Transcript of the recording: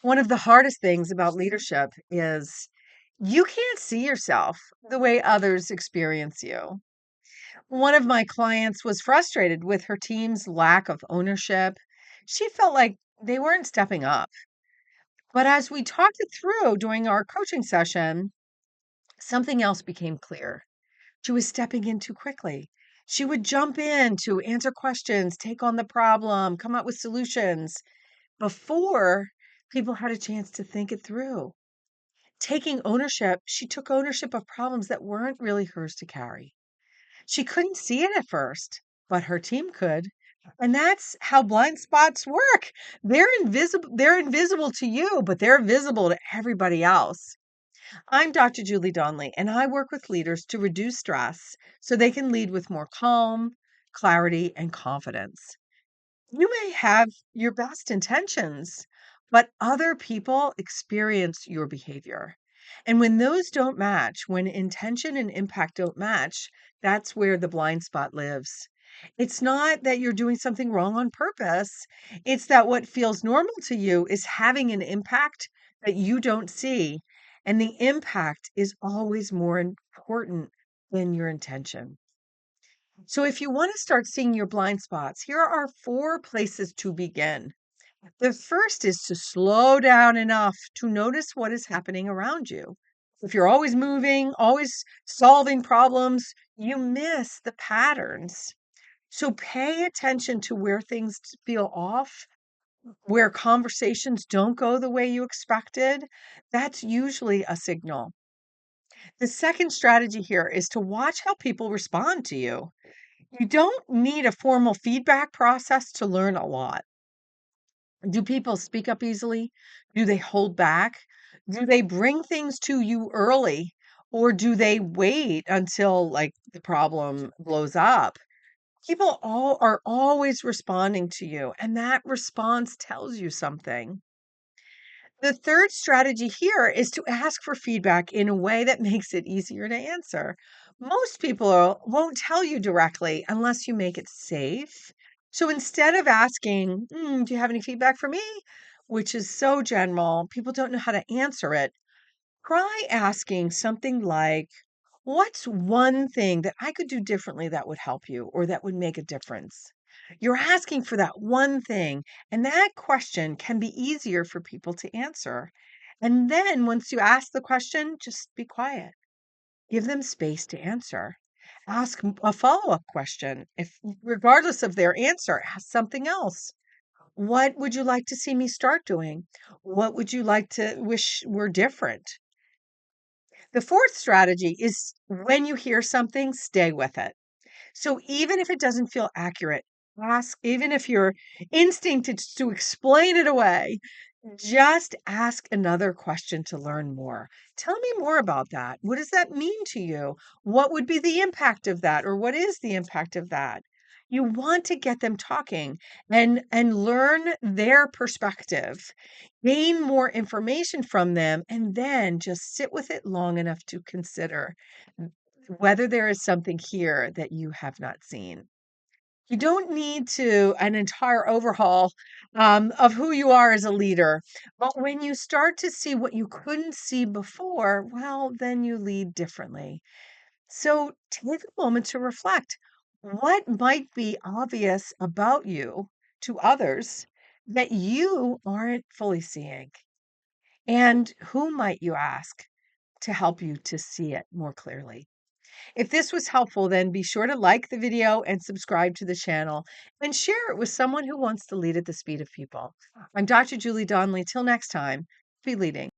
One of the hardest things about leadership is you can't see yourself the way others experience you. One of my clients was frustrated with her team's lack of ownership. She felt like they weren't stepping up. But as we talked it through during our coaching session, something else became clear. She was stepping in too quickly. She would jump in to answer questions, take on the problem, come up with solutions before people had a chance to think it through. Taking ownership, she took ownership of problems that weren't really hers to carry. She couldn't see it at first, but her team could. And that's how blind spots work. They're invisible to you, but they're visible to everybody else. I'm Dr. Julie Donley, and I work with leaders to reduce stress so they can lead with more calm, clarity, and confidence. You may have your best intentions, but other people experience your behavior. And when those don't match, when intention and impact don't match, that's where the blind spot lives. It's not that you're doing something wrong on purpose. It's that what feels normal to you is having an impact that you don't see. And the impact is always more important than your intention. So, if you want to start seeing your blind spots, here are 4 places to begin. The first is to slow down enough to notice what is happening around you. If you're always moving, always solving problems, you miss the patterns. So, pay attention to where things feel off, where conversations don't go the way you expected. That's usually a signal. The second strategy here is to watch how people respond to you. You don't need a formal feedback process to learn a lot. Do people speak up easily? Do they hold back? Do they bring things to you early? Or do they wait until like the problem blows up? People all are always responding to you, and that response tells you something. The third strategy here is to ask for feedback in a way that makes it easier to answer. Most people won't tell you directly unless you make it safe. So instead of asking, do you have any feedback for me? Which is so general, people don't know how to answer it. Try asking something like, what's one thing that I could do differently that would help you or that would make a difference? You're asking for that one thing, and that question can be easier for people to answer. And then once you ask the question, just be quiet. Give them space to answer. Ask a follow-up question. If regardless of their answer, ask something else. What would you like to see me start doing? What would you like to wish were different? The fourth strategy is when you hear something, stay with it. So even if it doesn't feel accurate, ask, even if your instinct is to explain it away, just ask another question to learn more. Tell me more about that. What does that mean to you? What would be the impact of that? Or what is the impact of that? You want to get them talking and learn their perspective, gain more information from them, and then just sit with it long enough to consider whether there is something here that you have not seen. You don't need to an entire overhaul of who you are as a leader. But when you start to see what you couldn't see before, well, then you lead differently. So take a moment to reflect. What might be obvious about you to others that you aren't fully seeing? And who might you ask to help you to see it more clearly? If this was helpful, then be sure to like the video and subscribe to the channel and share it with someone who wants to lead at the speed of people. I'm Dr. Julie Donley. Till next time, be leading.